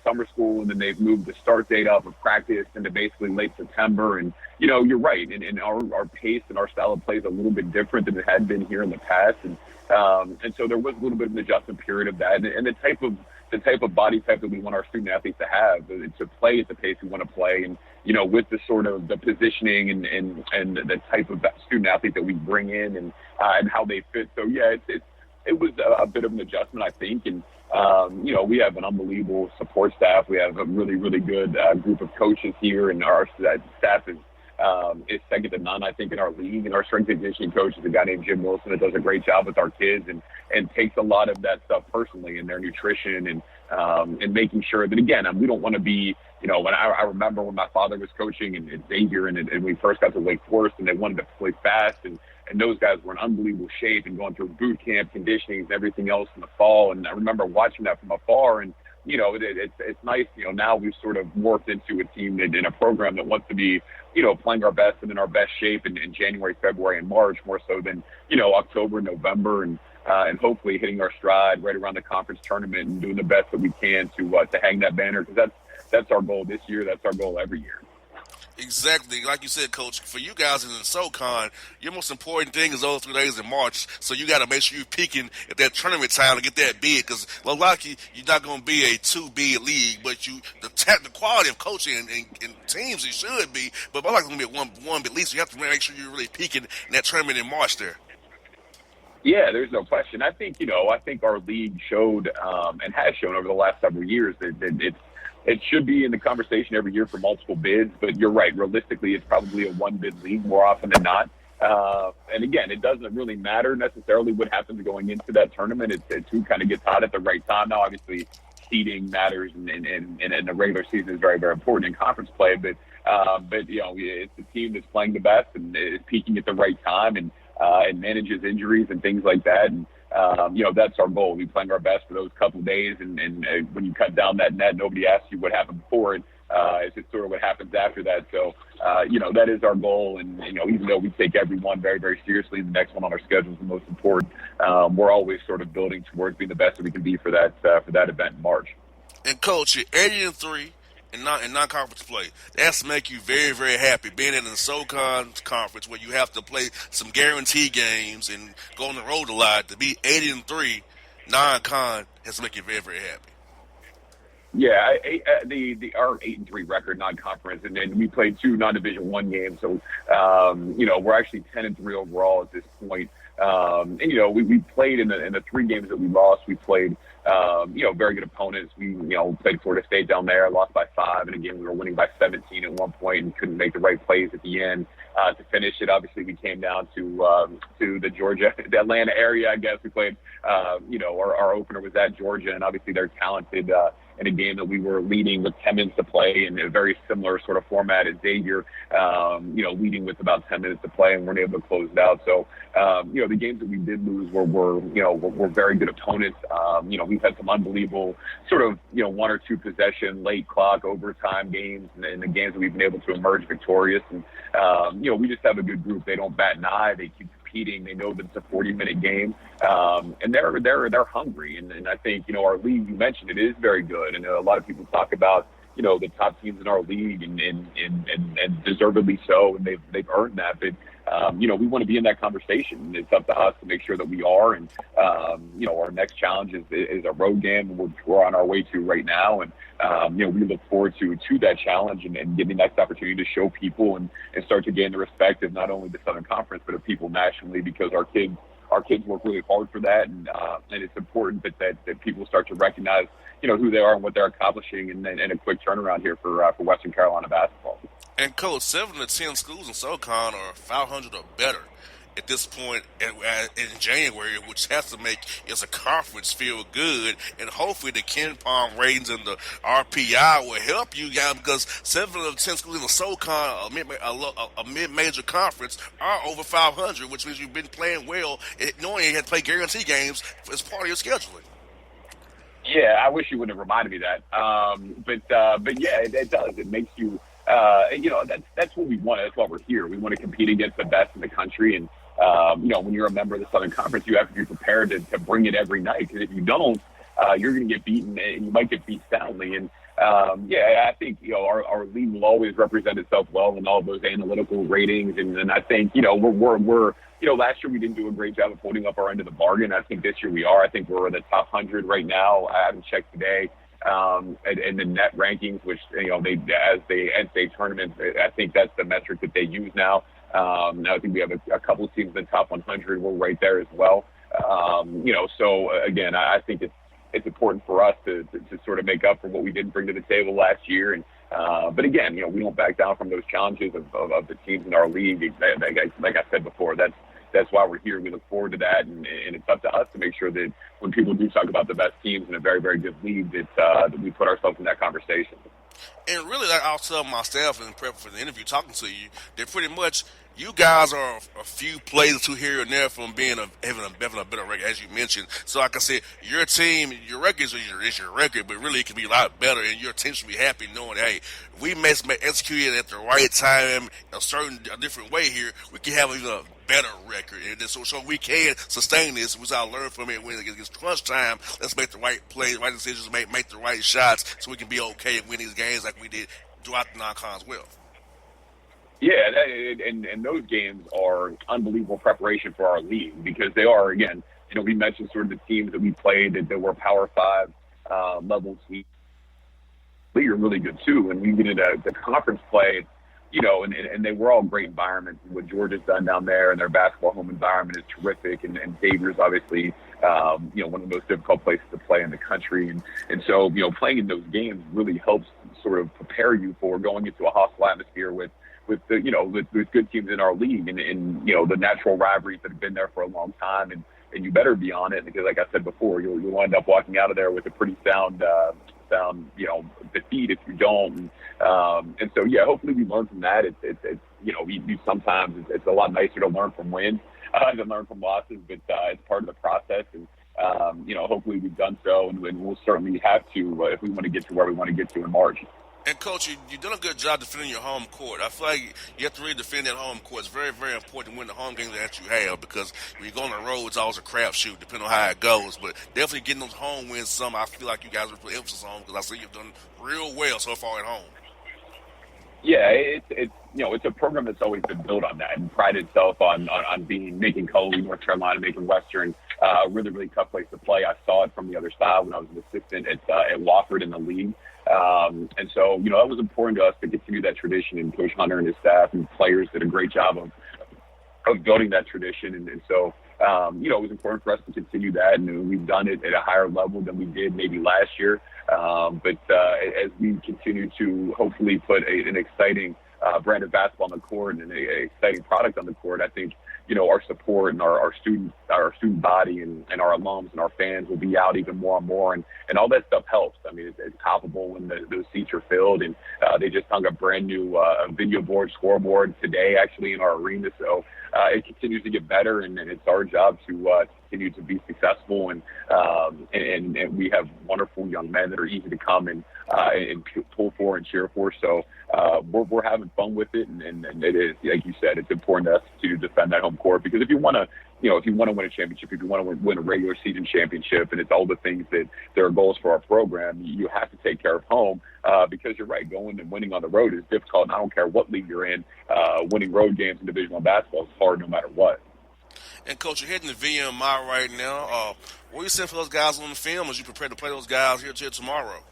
summer school and then they've moved the start date up of practice into basically late September. And, you're right. And our pace and our style of play is a little bit different than it had been here in the past. And so there was a little bit of an adjustment period of that. And the type of body type that we want our student athletes to have, to play at the pace we want to play. And, with the sort of the positioning and the type of student athlete that we bring in and how they fit. So, yeah, it was a bit of an adjustment, I think. And, we have an unbelievable support staff. We have a really, really good group of coaches here, and our staff is second to none, I think, in our league. And our strength and conditioning coach is a guy named Jim Wilson that does a great job with our kids and takes a lot of that stuff personally in their nutrition and making sure that, again, we don't want to be, when I remember when my father was coaching and Xavier and we first got to Wake Forest and they wanted to play fast and those guys were in unbelievable shape and going through boot camp conditioning and everything else in the fall. And I remember watching that from afar and, it's nice, now we've sort of morphed into a team in a program that wants to be, playing our best and in our best shape in January, February, and March, more so than, October, November, and hopefully hitting our stride right around the conference tournament and doing the best that we can to hang that banner, because that's our goal this year. That's our goal every year.
Exactly. Like you said, Coach, for you guys in the SoCon, your most important thing is those 3 days in March. So you got to make sure you're peaking at that tournament time to get that bid, because likely you're not going to be a 2-bid league, but the quality of coaching and teams it should be, but I'm likely going to be at one bid league. So you have to make sure you're really peaking in that tournament in March there.
Yeah, there's no question. I think our league showed and has shown over the last several years that it should be in the conversation every year for multiple bids, but you're right. Realistically, it's probably a 1-bid league more often than not. And again, it doesn't really matter necessarily what happens going into that tournament. It's who kind of gets hot at the right time. Now, obviously, seeding matters, and the regular season is very, very important in conference play. But it's the team that's playing the best and is peaking at the right time and manages injuries and things like that. And that's our goal. We're playing our best for those couple of days, and when you cut down that net, nobody asks you what happened before it. It's just sort of what happens after that. So, that is our goal. And, even though we take every one very, very seriously, the next one on our schedule is the most important. We're always sort of building towards being the best that we can be for that event in March.
And, Coach, you're 80-3 in non-conference play. That's to make you very, very happy. Being in the SoCon conference where you have to play some guarantee games and go on the road a lot, to be 80-3 non-con has to make you very, very happy.
Yeah, our 8-3 record non-conference, and then we played 2 non-Division I games. So, we're actually 10-3 overall at this point. We played in the 3 games that we lost. We played, very good opponents. We, played Florida State down there, lost by 5. And again, we were winning by 17 at one point and couldn't make the right plays at the end to finish it. Obviously, we came down to the the Atlanta area, I guess. We played, our opener was at Georgia, and obviously they're talented in a game that we were leading with 10 minutes to play in a very similar sort of format as Xavier, leading with about 10 minutes to play and weren't able to close it out. So, the games that we did lose were very good opponents. We've had some unbelievable sort of, 1 or 2 possession, late clock, overtime games, and the games that we've been able to emerge victorious. And, we just have a good group. They don't bat an eye. They keep competing. They know that it's a 40-minute game, and they're hungry. And I think, you know, our league, you mentioned, it is very good. And a lot of people talk about, you know, the top teams in our league, and deservedly so, and they've earned that. But you know, we want to be in that conversation. It's up to us to make sure that we are. And you know, our next challenge is a road game, which we're on our way to right now. And you know, we look forward to that challenge and getting the next opportunity to show people and start to gain the respect of not only the Southern Conference but of people nationally, because our kids work really hard for that, and it's important that people start to recognize, you know, who they are and what they're accomplishing, and a quick turnaround here for Western Carolina basketball.
And Coach, 7 to 10 schools in SoCon are 500 or better at this point in January, which has to make as a conference feel good, and hopefully the Ken Palm ratings and the RPI will help you guys, because 7 of 10 schools in the SoCon, a mid-major conference, are over 500, which means you've been playing well, knowing you had to play guarantee games as part of your scheduling.
Yeah, I wish you wouldn't have reminded me that. But yeah, it does. It makes you, you know, that's what we want. That's why we're here. We want to compete against the best in the country. And, you know, when you're a member of the Southern Conference, you have to be prepared to bring it every night. Because if you don't, you're going to get beaten, and you might get beat soundly. And, yeah, I think, you know, our league will always represent itself well in all those analytical ratings. And I think, you know, we're you know, last year we didn't do a great job of holding up our end of the bargain. I think this year we are. I think we're in the top 100 right now. I haven't checked today. And the net rankings, which, you know, as the NCAA tournament, I think that's the metric that they use now. Now I think we have a couple of teams in the top 100. We're right there as well. You know, so again, I think it's important for us to sort of make up for what we didn't bring to the table last year. And but again, you know, we don't back down from those challenges of the teams in our league. Like I said before, that's why we're here. We look forward to that, and it's up to us to make sure that when people do talk about the best teams in a very, very good league, that we put ourselves in that conversation.
And really, like I'll tell my staff in prep for the interview, talking to you, they're pretty much, you guys are a few plays to here and there from having a better record, as you mentioned. So like I said, your team, your record is your record, but really it can be a lot better, and your team should be happy knowing, hey, we may execute it at the right time, a different way here, we can have even a better record. And so we can sustain this, which I learned from it when it gets crunch time. Let's make the right plays, right decisions, make the right shots, so we can be okay and win these games like we did throughout the non-con as well.
Yeah, and those games are unbelievable preparation for our league, because they are, again, you know, we mentioned sort of the teams that we played that were Power 5 levels. We are really good too, and we get into the conference play, you know, and they were all great environments. What Georgia's done down there, and their basketball home environment is terrific, and Xavier's obviously, you know, one of the most difficult places to play in the country, and so, you know, playing in those games really helps sort of prepare you for going into a hostile atmosphere with the, you know, with good teams in our league, and you know, the natural rivalries that have been there for a long time, and you better be on it, because like I said before, you'll end up walking out of there with a pretty sound, you know, defeat if you don't. And so, yeah, hopefully we learn from that. It's you know, sometimes it's a lot nicer to learn from wins than learn from losses, but it's part of the process. And, you know, hopefully we've done so, and we'll certainly have to if we want to get to where we want to get to in March.
And, Coach, you've done a good job defending your home court. I feel like you have to really defend that home court. It's very, very important to win the home games that you have, because when you go on the road, it's always a crapshoot, depending on how it goes. But definitely getting those home wins, I feel like you guys would put emphasis on, because I see you've done real well so far at home.
Yeah, it's you know, it's a program that's always been built on that and prided itself on making Coley, North Carolina, making Western a really, really tough place to play. I saw it from the other side when I was an assistant at Wofford in the league. And so, you know, that was important to us to continue that tradition, and Coach Hunter and his staff and players did a great job of building that tradition. And so, you know, it was important for us to continue that, and we've done it at a higher level than we did maybe last year. But as we continue to hopefully put an exciting brand of basketball on the court and an exciting product on the court, I think, you know, our support and our student body and our alums and our fans will be out even more and more, and all that stuff helps. I mean, it's palpable when those seats are filled, and they just hung a brand new video board, scoreboard today actually in our arena. So it continues to get better, and it's our job to continue to be successful. And we have wonderful young men that are easy to come and pull for and cheer for. So we're having fun with it, and it is, like you said, it's important to us to defend that home court, because if you want to win a championship, if you want to win a regular season championship, and it's all the things that there are goals for our program, you have to take care of home, because you're right, going and winning on the road is difficult, and I don't care what league you're in, winning road games in Division I basketball is hard no matter what.
And, Coach, you're heading to VMI right now. What are you saying for those guys on the film as you prepare to play those guys here tomorrow?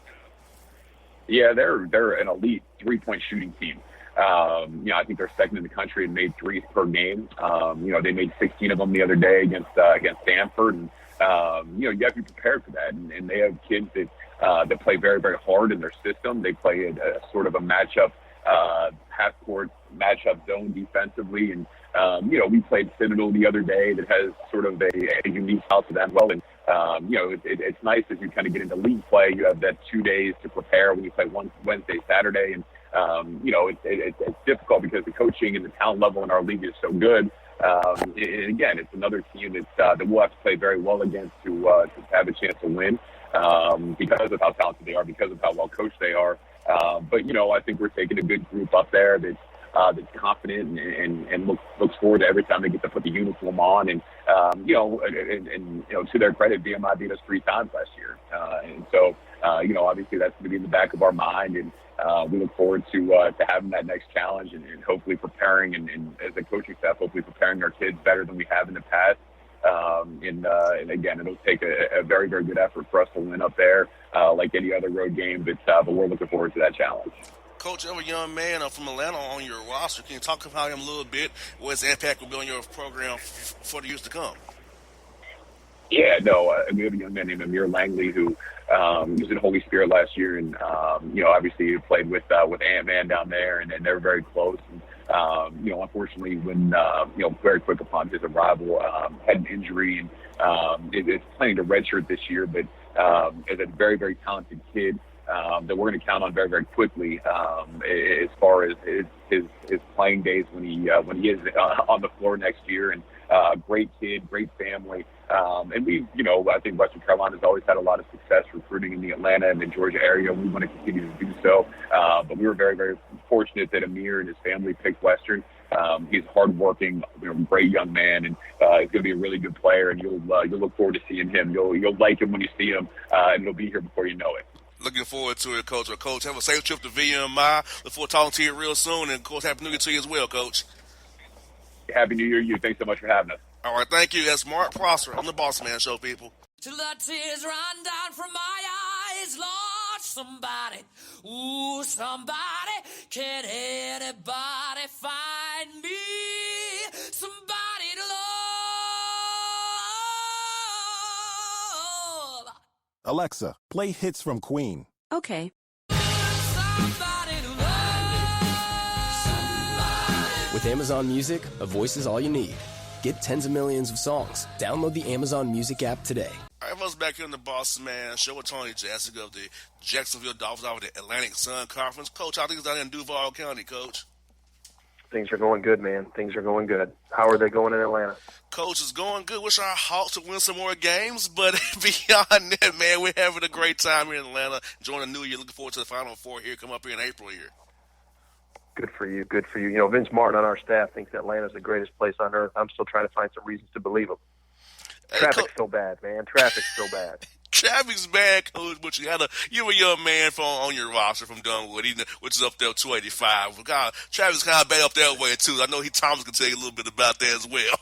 Yeah, they're an elite three-point shooting team. I think they're second in the country and made threes per game. They made 16 of them the other day against Stanford, and you have to be prepared for that. And they have kids that play very, very hard in their system. They play a sort of a matchup, half-court matchup zone defensively, and we played Citadel the other day that has sort of a unique style to them. Well, and it's nice as you kind of get into league play. You have that 2 days to prepare when you play Wednesday, Saturday, and it's difficult because the coaching and the talent level in our league is so good. And again, it's another team that we'll have to play very well against to have a chance to win, because of how talented they are, because of how well coached they are. But I think we're taking a good group up there that's confident and looks forward to every time they get to put the uniform on. And to their credit, VMI beat us 3 times last year, and so obviously that's going to be in the back of our mind, and we look forward to having that next challenge, and hopefully preparing, and as a coaching staff, hopefully preparing our kids better than we have in the past. And again, it'll take a very, very good effort for us to win up there, like any other road game, but we're looking forward to that challenge.
Coach, you have a young man from Atlanta on your roster. Can you talk about him a little bit? What his impact will be on your program for the years to come?
Yeah, no, we have a young man named Amir Langley who was in Holy Spirit last year, and obviously he played with Ant-Man down there, and they're very close. And unfortunately, when very quick upon his arrival, had an injury, and is planning to redshirt this year, but is a very, very talented kid that we're going to count on very, very quickly as far as his playing days when he is on the floor next year. And great kid, great family. And I think Western Carolina has always had a lot of success recruiting in the Atlanta and the Georgia area. We want to continue to do so. But we were very, very fortunate that Amir and his family picked Western. He's hardworking, great young man, and he's going to be a really good player. And you'll look forward to seeing him. You'll like him when you see him, and he'll be here before you know it.
Looking forward to it, Coach. Coach, have a safe trip to VMI. Look forward to talking to you real soon. And, of course, Happy New Year to you as well, Coach.
Happy New Year to you. Thanks so much for having us.
All right, thank you. That's Mark Prosser on the Bossman Show, people.
Till the tears run down from my eyes, Lord, somebody, ooh, somebody, can anybody find me somebody to love?
Alexa, play hits from Queen.
Okay.
With Amazon Music, a voice is all you need. Get tens of millions of songs. Download the Amazon Music app today.
All right, us back here in the Bossman Show with Tony Jassic of the Jacksonville Dolphins out of the Atlantic Sun Conference. Coach, how things down in Duval County, Coach?
Things are going good, man. Things are going good. How are they going in Atlanta?
Coach, is going good. Wish our Hawks would win some more games, but beyond that, man, we're having a great time here in Atlanta, enjoying the new year. Looking forward to the Final Four here, come up here in April here.
Good for you. Good for you. Vince Martin on our staff thinks Atlanta's the greatest place on earth. I'm still trying to find some reasons to believe him. Traffic's so bad, man. Traffic's so bad.
Traffic's bad, Coach, but you have a young man on your roster from Dunwood, which is up there 285. God, Traffic's kind of bad up that way, too. I know Thomas can tell you a little bit about that as well.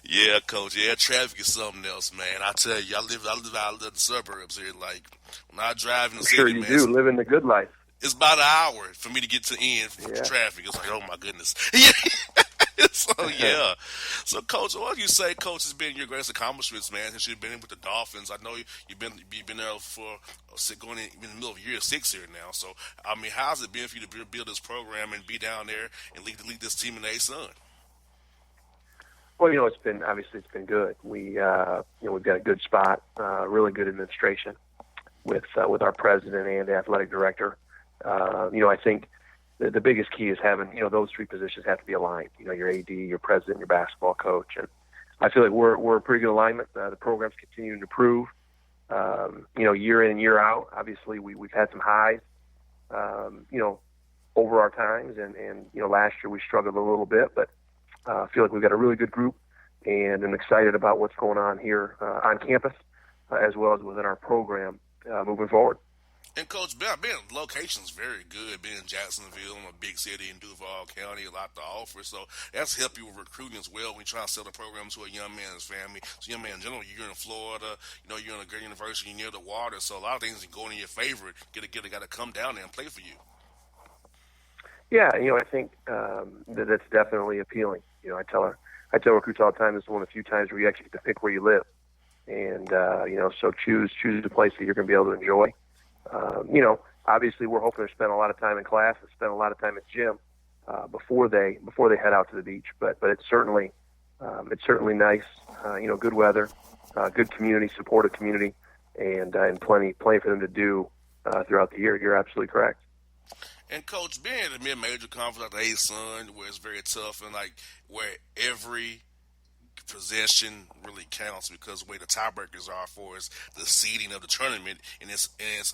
Yeah, Coach. Yeah, traffic is something else, man. I tell you, I live out of the suburbs here. Like, when I drive in the city,
sure you
man,
do. Living the good life.
It's about an hour for me to get to the end for traffic. It's like, oh, my goodness. Yeah. So, Coach, what do you say, Coach, has been your greatest accomplishments, man, since you've been in with the Dolphins? I know you've been there for going in the middle of year 6 here now. So, I mean, how's it been for you to build this program and be down there and lead this team in the A-Sun?
Well, it's been good. We've got a good spot, really good administration with our president and athletic director. I think the biggest key is having, those three positions have to be aligned. Your AD, your president, your basketball coach. And I feel like we're a pretty good alignment. The program's continuing to improve, year in and year out. Obviously, we've had some highs, over our times. And last year we struggled a little bit, but I feel like we've got a really good group, and I'm excited about what's going on here on campus, as well as within our program moving forward.
And Coach, being location's very good. Being in Jacksonville, a big city in Duval County, a lot to offer. So that's helped you with recruiting as well when you try to sell the program to a young man's family. So young man, in general, you're in Florida, you're in a great university, you're near the water. So a lot of things are going in your favor. Got to come down there and play for you.
Yeah, I think that's definitely appealing. I tell recruits all the time, this is one of the few times where you actually get to pick where you live. And, so choose a place that you're going to be able to enjoy. Obviously we're hoping to spend a lot of time in class and spend a lot of time at gym before they head out to the beach. But it's certainly nice. Good weather, good community, supportive community, and plenty for them to do throughout the year. You're absolutely correct.
And Coach, being in the mid-major conference like the ASUN, where it's very tough and where every possession really counts because the way the tiebreakers are for is the seeding of the tournament and its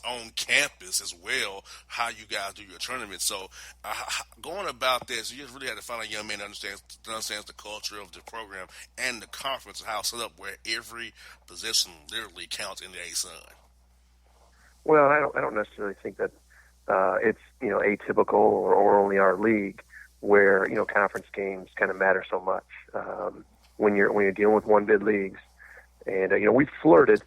own campus as well, how you guys do your tournament. So going about this, you just really had to find a young man that understands the culture of the program and the conference and how it's set up where every possession literally counts in the ASUN.
Well, I don't necessarily think that it's atypical or only our league where conference games kind of matter so much. When you're dealing with one bid leagues, and we flirted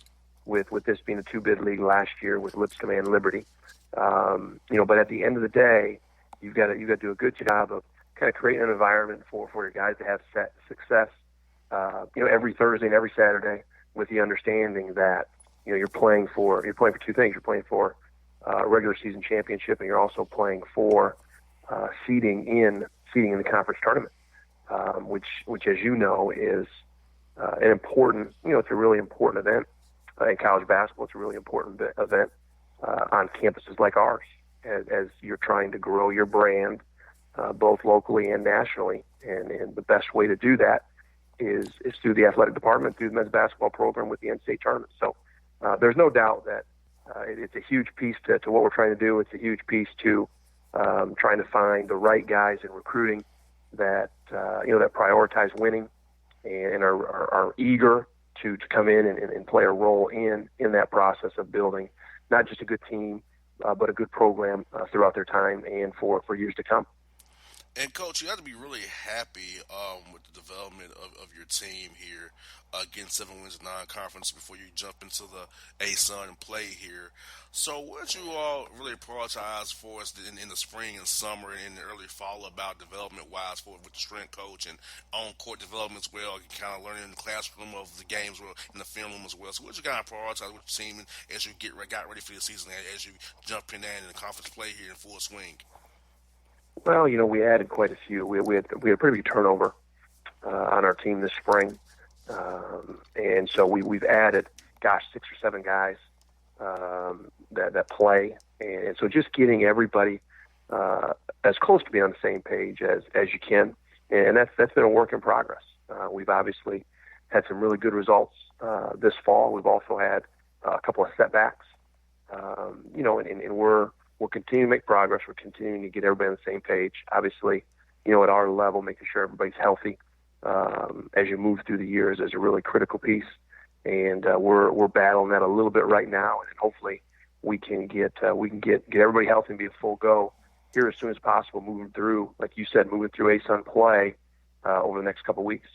with this being a 2-bid league last year with Lipscomb and Liberty, but at the end of the day, you've got to do a good job of kind of creating an environment for your guys to have success, every Thursday and every Saturday, with the understanding that you're playing for two things. You're playing for a regular season championship, and you're also playing for seeding in the conference tournament. Which as you know is an important, it's a really important event in college basketball. It's a really important event on campuses like ours as you're trying to grow your brand both locally and nationally. And the best way to do that is through the athletic department, through the men's basketball program with the NCAA tournament. So there's no doubt that it's a huge piece to what we're trying to do. It's a huge piece to trying to find the right guys in recruiting that that prioritize winning and are eager to come in and play a role in that process of building not just a good team, but a good program throughout their time and for years to come.
And Coach, you have to be really happy with the development of your team here, getting 7 wins in non-conference before you jump into the ASUN and play here. So what did you all really prioritize for us in the spring and summer and in the early fall about development-wise with the strength coach and on-court development as well, kind of learning in the classroom of the games in the film room as well? So what did you kind of prioritize with your team as you got ready for the season, as you jump in there in the conference play here in full swing?
Well, we added quite a few. We had a pretty big turnover on our team this spring, and so we've added, 6 or 7 guys that play, and so just getting everybody as close to being on the same page as you can, and that's been a work in progress. We've obviously had some really good results this fall. We've also had a couple of setbacks, and we're continuing to make progress. We're continuing to get everybody on the same page. Obviously, at our level, making sure everybody's healthy as you move through the years is a really critical piece. And we're battling that a little bit right now, and hopefully we can get everybody healthy and be a full go here as soon as possible. Moving through, like you said, ASUN play over the next couple of weeks.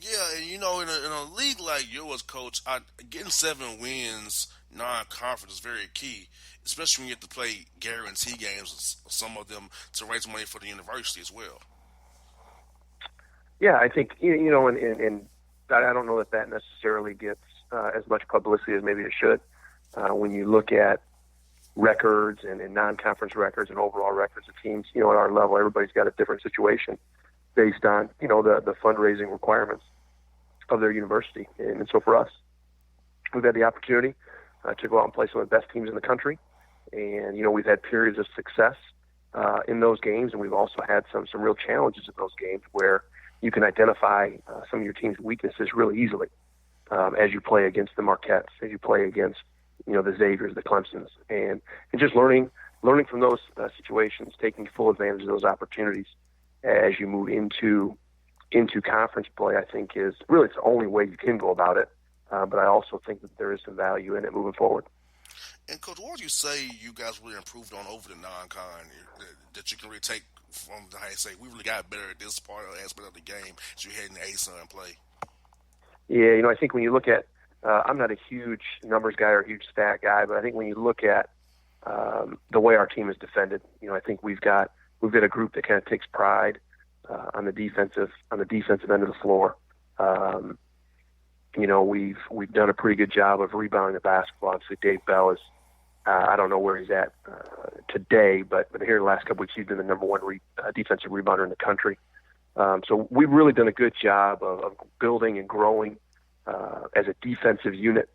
Yeah, and in a league like yours, Coach, getting 7 wins non-conference is very key, especially when you have to play guarantee games, some of them to raise money for the university as well.
Yeah, I think, and I don't know that necessarily gets as much publicity as maybe it should. When you look at records and non-conference records and overall records of teams, at our level, everybody's got a different situation based on, the fundraising requirements of their university. And so for us, we've had the opportunity to go out and play some of the best teams in the country. And, we've had periods of success in those games, and we've also had some real challenges in those games where you can identify some of your team's weaknesses really easily as you play against the Marquettes, as you play against the Xaviers, the Clemsons, and just learning from those situations, taking full advantage of those opportunities as you move into conference play. I think is really it's the only way you can go about it. But I also think that there is some value in it moving forward.
And Coach, what would you say you guys really improved on over the non-con that you can really take from how you say we really got better at this part of the aspect of the game as you head in the ASUN play?
Yeah, I think when you look at, I'm not a huge numbers guy or a huge stat guy, but I think when you look at the way our team is defended, I think we've got a group that kind of takes pride on the defensive end of the floor. We've done a pretty good job of rebounding the basketball. Obviously, Dave Bell is, I don't know where he's at today, but here in the last couple weeks, he's been the number one defensive rebounder in the country. So we've really done a good job of building and growing as a defensive unit.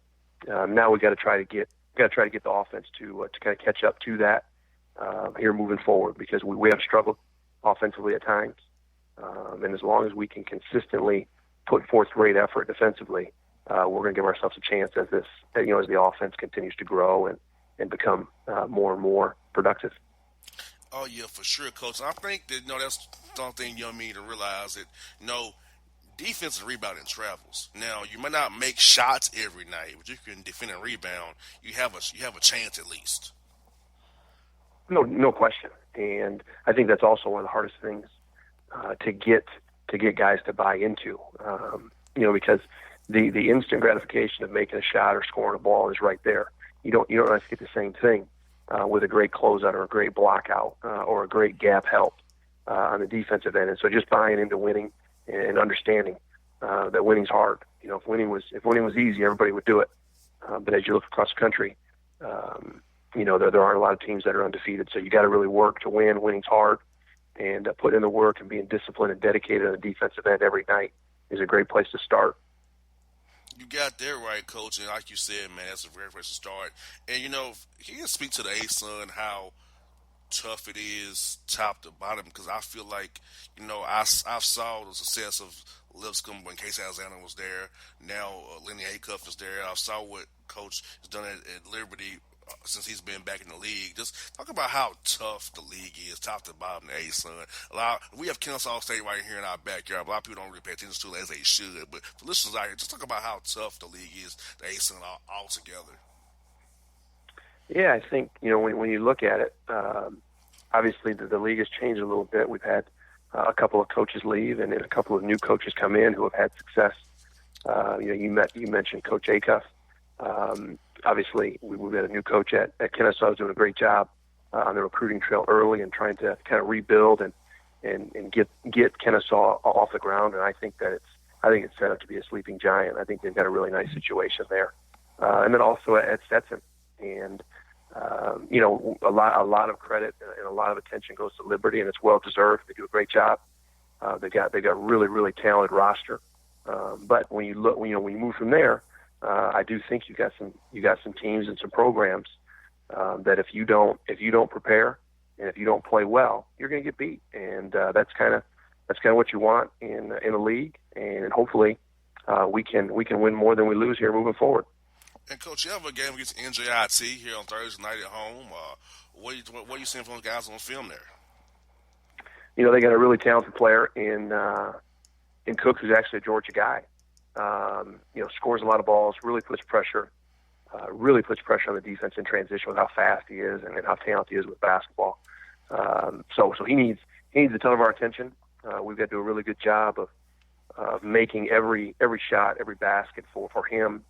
Now we got to try to get the offense to kind of catch up to that here moving forward, because we have struggled offensively at times, and as long as we can consistently put forth great effort defensively, we're going to give ourselves a chance as the offense continues to grow and become more and more productive.
Oh yeah, for sure, Coach. I think that that's something you need to realize that defensive rebounding travels. Now you might not make shots every night, but you can defend and rebound. You have a chance at least.
No question, and I think that's also one of the hardest things to get guys to buy into. Because the instant gratification of making a shot or scoring a ball is right there. You don't always get the same thing with a great closeout or a great block out or a great gap help on the defensive end. And so just buying into winning and understanding that winning's hard. If winning was easy, everybody would do it. But as you look across the country, there aren't a lot of teams that are undefeated. So you got to really work to win. Winning's hard, and put in the work and being disciplined and dedicated on the defensive end every night is a great place to start.
You got that right, Coach, and like you said, man, that's a great place to start. And, can you speak to the ASUN, how tough it is top to bottom? Because I feel like, I saw the success of Lipscomb when Casey Alexander was there. Now Lenny Acuff is there. I saw what Coach has done at Liberty since he's been back in the league. Just talk about how tough the league is, top to bottom, the ASUN. We have Kennesaw State right here in our backyard. A lot of people don't really pay attention to it as they should. But for listeners out here, just talk about how tough the league is, the ASUN altogether.
Yeah, I think, when you look at it, obviously the league has changed a little bit. We've had a couple of coaches leave and then a couple of new coaches come in who have had success. You mentioned Coach Acuff. Obviously, we've got a new coach at Kennesaw who's doing a great job on the recruiting trail early and trying to kind of rebuild and get Kennesaw off the ground. And I think it's set up to be a sleeping giant. I think they've got a really nice situation there. And then also at Stetson, and a lot of credit and a lot of attention goes to Liberty, and it's well deserved. They do a great job. They got really, really talented roster. But when you move from there, I do think you got some teams and some programs that if you don't prepare and if you don't play well, you're going to get beat, and that's kind of what you want in a league. And hopefully, we can win more than we lose here moving forward.
And Coach, you have a game against NJIT here on Thursday night at home. What are you seeing from the guys on film there?
They got a really talented player in Cook, who's actually a Georgia guy. Scores a lot of balls, really puts pressure on the defense in transition with how fast he is and how talented he is with basketball. So he needs a ton of our attention. We've got to do a really good job of making every shot, every basket for him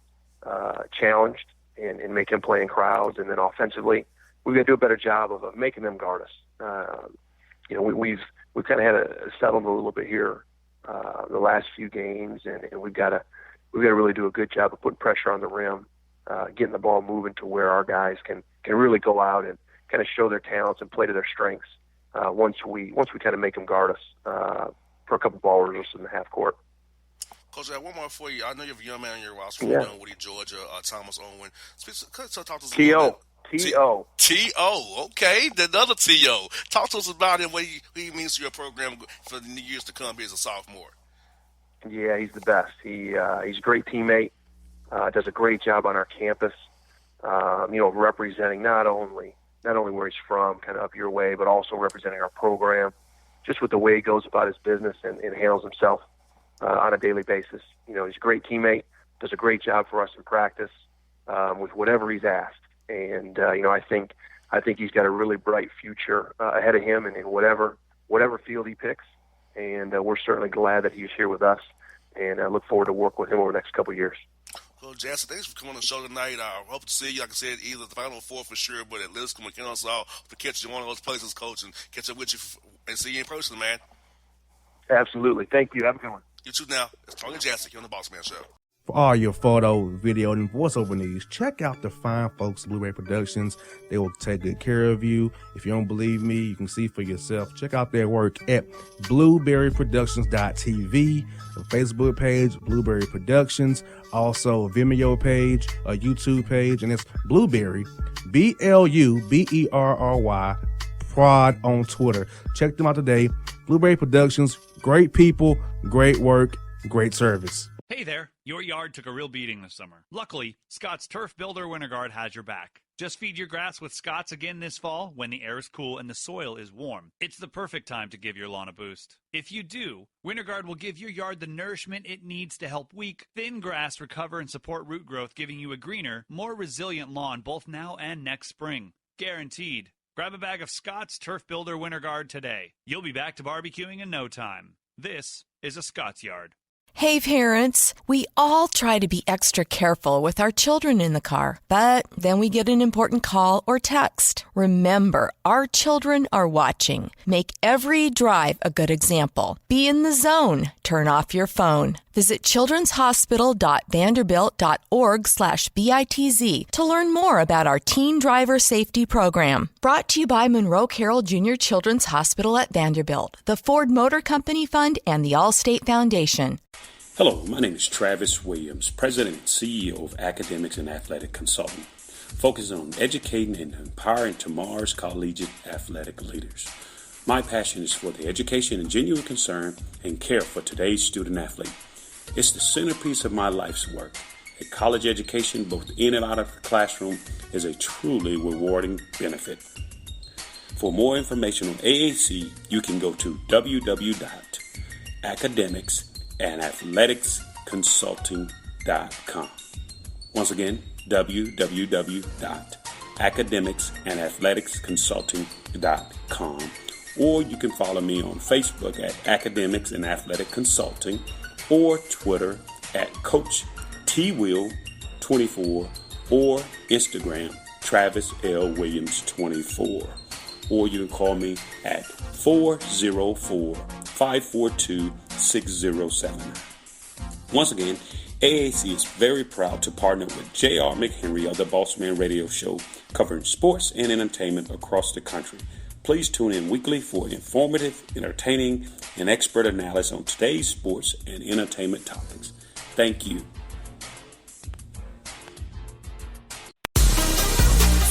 challenged and make him play in crowds. And then offensively, we've got to do a better job of making them guard us. We've kind of had a settled a little bit here the last few games, and we've got to really do a good job of putting pressure on the rim, getting the ball moving to where our guys can really go out and kind of show their talents and play to their strengths. Once we kind of make them guard us for a couple ball reversals in the half court.
Coach, I have one more for you. I know you have a young man on your roster from Woody, Georgia, Thomas Owen. So talk to us a little bit.
T.O.
T.O. Okay, another T.O. Talk to us about him, what he means to your program for the years to come here as a sophomore.
Yeah, he's the best. He's a great teammate. Does a great job on our campus. Representing not only where he's from, kind of up your way, but also representing our program, just with the way he goes about his business and handles himself on a daily basis. He's a great teammate. Does a great job for us in practice with whatever he's asked. And I think he's got a really bright future ahead of him in whatever field he picks. And we're certainly glad that he's here with us, and I look forward to working with him over the next couple of years.
Well, Jansen, thanks for coming on the show tonight. I hope to see you, like I said, either the Final Four for sure, but at least come and us all to catch you in one of those places, Coach, and catch up with you and see you in person, man.
Absolutely. Thank you. Have a good one.
You too now. It's Tony Jansen here on the Bossman Show.
For all your photo, video, and voiceover needs, check out the fine folks at Blueberry Productions. They will take good care of you. If you don't believe me, you can see for yourself. Check out their work at blueberryproductions.tv, the Facebook page, Blueberry Productions, also a Vimeo page, a YouTube page, and it's Blueberry, BLUBERRY, Prod on Twitter. Check them out today. Blueberry Productions, great people, great work, great service.
Hey there, your yard took a real beating this summer. Luckily, Scott's Turf Builder Winter Guard has your back. Just feed your grass with Scott's again this fall when the air is cool and the soil is warm. It's the perfect time to give your lawn a boost. If you do, Winter Guard will give your yard the nourishment it needs to help weak, thin grass recover and support root growth, giving you a greener, more resilient lawn both now and next spring. Guaranteed. Grab a bag of Scott's Turf Builder Winter Guard today. You'll be back to barbecuing in no time. This is a Scott's Yard.
Hey parents, we all try to be extra careful with our children in the car, but then we get an important call or text. Remember, our children are watching. Make every drive a good example. Be in the zone. Turn off your phone. Visit childrenshospital.vanderbilt.org/BITZ to learn more about our Teen Driver Safety Program. Brought to you by Monroe Carroll Jr. Children's Hospital at Vanderbilt, the Ford Motor Company Fund, and the Allstate Foundation.
Hello, my name is Travis Williams, President and CEO of Academics and Athletic Consulting, focusing on educating and empowering tomorrow's collegiate athletic leaders. My passion is for the education and genuine concern and care for today's student athlete. It's the centerpiece of my life's work. A college education, both in and out of the classroom, is a truly rewarding benefit. For more information on AAC, you can go to www.academicsandathleticsconsulting.com. Once again, www.academicsandathleticsconsulting.com. Or you can follow me on Facebook at Academics and Athletic Consulting, or Twitter at Coach TWill24, or Instagram Travis L. Williams 24. Or you can call me at 404-542-6079. Once again, AAC is very proud to partner with J.R. McHenry of the Bossman Radio Show, covering sports and entertainment across the country. Please tune in weekly for informative, entertaining, and expert analysis on today's sports and entertainment topics. Thank you.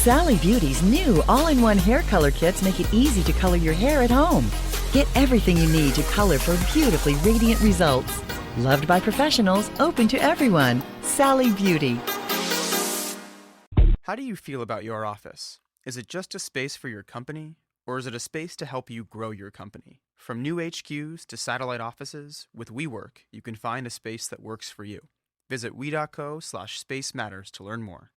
Sally Beauty's new all-in-one hair color kits make it easy to color your hair at home. Get everything you need to color for beautifully radiant results. Loved by professionals, open to everyone. Sally Beauty.
How do you feel about your office? Is it just a space for your company? Or is it a space to help you grow your company? From new HQs to satellite offices, with WeWork, you can find a space that works for you. Visit we.co/space matters to learn more.